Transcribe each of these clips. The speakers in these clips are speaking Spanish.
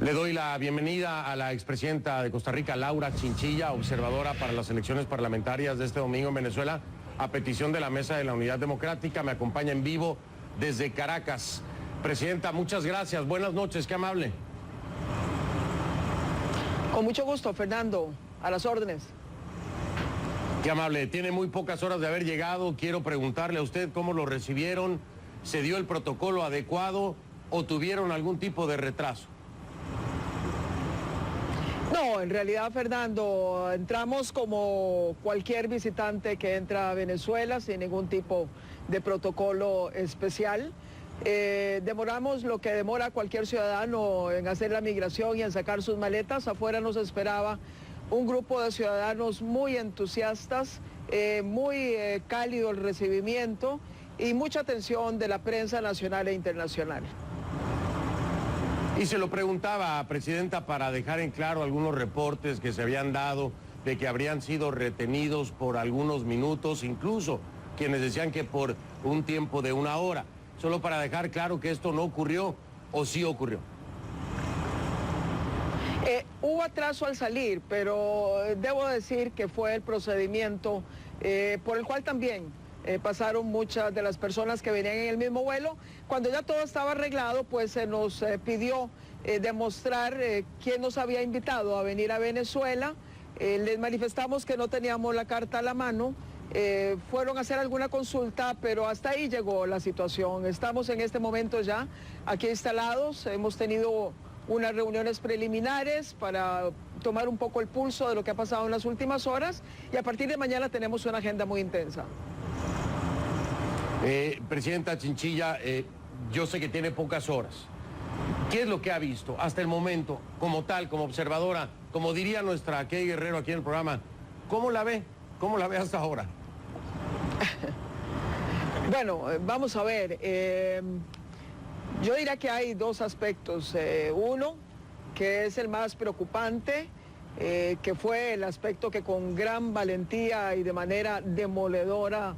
Le doy la bienvenida a la expresidenta de Costa Rica, Laura Chinchilla, observadora para las elecciones parlamentarias de este domingo en Venezuela, a petición de la Mesa de la Unidad Democrática. Me acompaña en vivo desde Caracas. Presidenta, muchas gracias. Buenas noches, qué amable. Con mucho gusto, Fernando. A las órdenes. Qué amable. Tiene muy pocas horas de haber llegado. Quiero preguntarle a usted cómo lo recibieron. ¿Se dio el protocolo adecuado o tuvieron algún tipo de retraso? No, en realidad, Fernando, entramos como cualquier visitante que entra a Venezuela sin ningún tipo de protocolo especial. Demoramos lo que demora cualquier ciudadano en hacer la migración y en sacar sus maletas. Afuera nos esperaba un grupo de ciudadanos muy entusiastas, muy cálido el recibimiento y mucha atención de la prensa nacional e internacional. Y se lo preguntaba, Presidenta, para dejar en claro algunos reportes que se habían dado de que habrían sido retenidos por algunos minutos, incluso quienes decían que por un tiempo de 1 hora. Solo para dejar claro que esto no ocurrió, ¿o sí ocurrió? Hubo atraso al salir, pero debo decir que fue el procedimiento por el cual también pasaron muchas de las personas que venían en el mismo vuelo. Cuando ya todo estaba arreglado, pues se nos pidió demostrar quién nos había invitado a venir a Venezuela. Les manifestamos que no teníamos la carta a la mano. Fueron a hacer alguna consulta, pero hasta ahí llegó la situación. Estamos en este momento ya aquí instalados. Hemos tenido unas reuniones preliminares para tomar un poco el pulso de lo que ha pasado en las últimas horas y a partir de mañana tenemos una agenda muy intensa. Presidenta Chinchilla, yo sé que tiene pocas horas. ¿Qué es lo que ha visto hasta el momento, como tal, como observadora, como diría nuestra Kay Guerrero aquí en el programa? ¿Cómo la ve? ¿Cómo la ve hasta ahora? Bueno, vamos a ver. Yo diría que hay dos aspectos. Uno, que es el más preocupante, que fue el aspecto que con gran valentía y de manera demoledora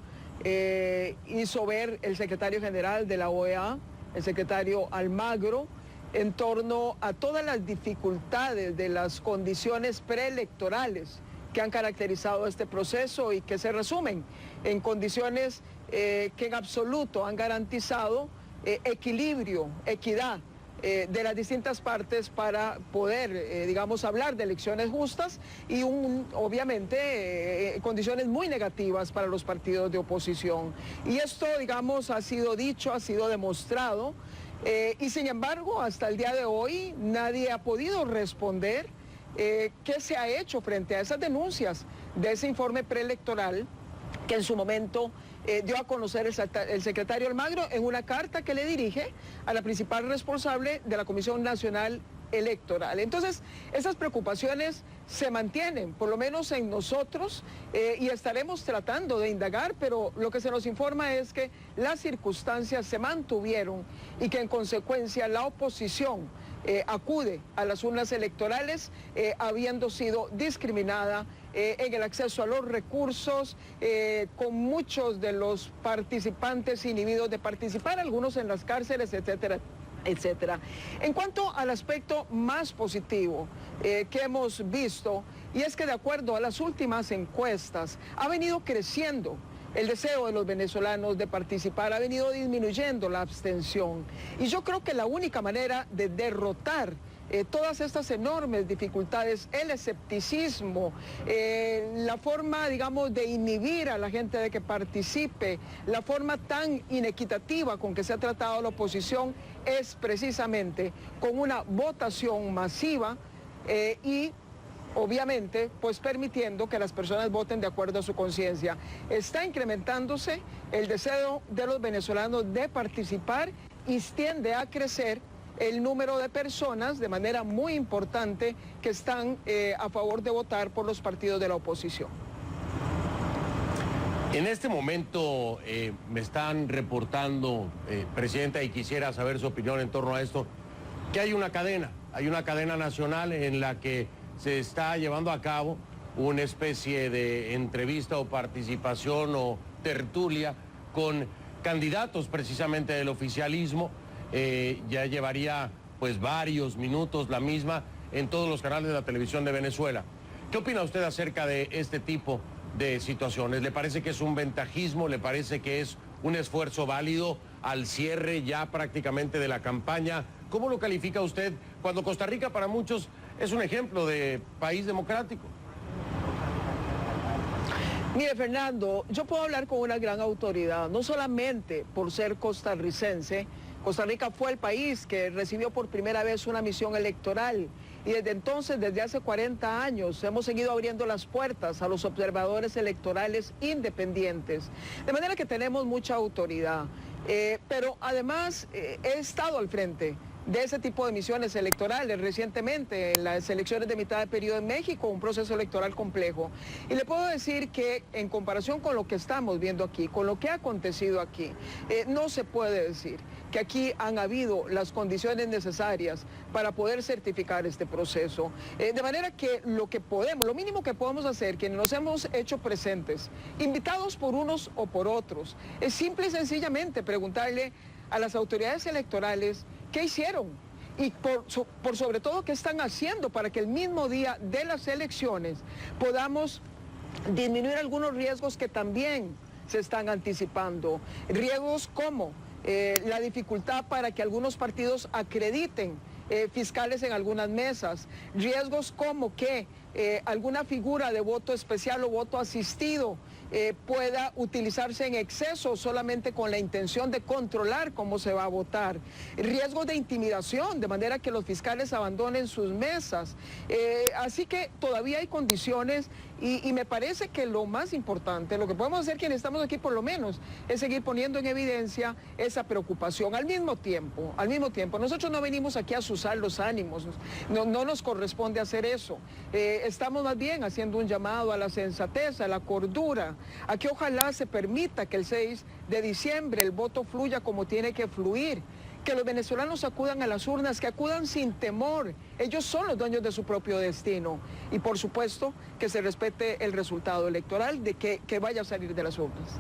hizo ver el secretario general de la OEA, el secretario Almagro, en torno a todas las dificultades de las condiciones preelectorales que han caracterizado este proceso y que se resumen en condiciones que en absoluto han garantizado equilibrio, equidad de las distintas partes para poder, digamos, hablar de elecciones justas y obviamente condiciones muy negativas para los partidos de oposición. Y esto, digamos, ha sido dicho, ha sido demostrado y sin embargo, hasta el día de hoy nadie ha podido responder qué se ha hecho frente a esas denuncias de ese informe preelectoral que en su momento dio a conocer el secretario Almagro en una carta que le dirige a la principal responsable de la Comisión Nacional Electoral. Entonces, esas preocupaciones se mantienen, por lo menos en nosotros, y estaremos tratando de indagar, pero lo que se nos informa es que las circunstancias se mantuvieron y que en consecuencia la oposición acude a las urnas electorales habiendo sido discriminada en el acceso a los recursos, con muchos de los participantes inhibidos de participar, algunos en las cárceles, etcétera, etcétera. En cuanto al aspecto más positivo que hemos visto, y es que de acuerdo a las últimas encuestas, ha venido creciendo el deseo de los venezolanos de participar, ha venido disminuyendo la abstención. Y yo creo que la única manera de derrotar todas estas enormes dificultades, el escepticismo, la forma, digamos, de inhibir a la gente de que participe, la forma tan inequitativa con que se ha tratado la oposición, es precisamente con una votación masiva y obviamente, pues permitiendo que las personas voten de acuerdo a su conciencia. Está incrementándose el deseo de los venezolanos de participar y tiende a crecer el número de personas de manera muy importante que están a favor de votar por los partidos de la oposición. En este momento me están reportando, Presidenta, y quisiera saber su opinión en torno a esto, que hay una cadena nacional en la que se está llevando a cabo una especie de entrevista o participación o tertulia con candidatos precisamente del oficialismo. Ya llevaría pues varios minutos la misma en todos los canales de la televisión de Venezuela. ¿Qué opina usted acerca de este tipo de situaciones? ¿Le parece que es un ventajismo? ¿Le parece que es un esfuerzo válido al cierre ya prácticamente de la campaña? ¿Cómo lo califica usted cuando Costa Rica para muchos es un ejemplo de país democrático? Mire, Fernando, yo puedo hablar con una gran autoridad, no solamente por ser costarricense. Costa Rica fue el país que recibió por primera vez una misión electoral y desde entonces, desde hace 40 años, hemos seguido abriendo las puertas a los observadores electorales independientes. De manera que tenemos mucha autoridad, pero además he estado al frente de ese tipo de misiones electorales recientemente en las elecciones de mitad de periodo en México, un proceso electoral complejo. Y le puedo decir que en comparación con lo que estamos viendo aquí, con lo que ha acontecido aquí, no se puede decir que aquí han habido las condiciones necesarias para poder certificar este proceso. De manera que lo mínimo que podemos hacer, quienes nos hemos hecho presentes, invitados por unos o por otros, es simple y sencillamente preguntarle a las autoridades electorales qué hicieron y por sobre todo qué están haciendo para que el mismo día de las elecciones podamos disminuir algunos riesgos que también se están anticipando. Riesgos como la dificultad para que algunos partidos acrediten fiscales en algunas mesas, riesgos como que alguna figura de voto especial o voto asistido pueda utilizarse en exceso solamente con la intención de controlar cómo se va a votar, riesgos de intimidación, de manera que los fiscales abandonen sus mesas. Así que todavía hay condiciones y me parece que lo más importante, lo que podemos hacer quienes estamos aquí por lo menos, es seguir poniendo en evidencia esa preocupación. Al mismo tiempo, nosotros no venimos aquí a azuzar los ánimos, no nos corresponde hacer eso. Estamos más bien haciendo un llamado a la sensatez, a la cordura, a que ojalá se permita que el 6 de diciembre el voto fluya como tiene que fluir, que los venezolanos acudan a las urnas, que acudan sin temor. Ellos son los dueños de su propio destino. Y por supuesto que se respete el resultado electoral de que vaya a salir de las urnas.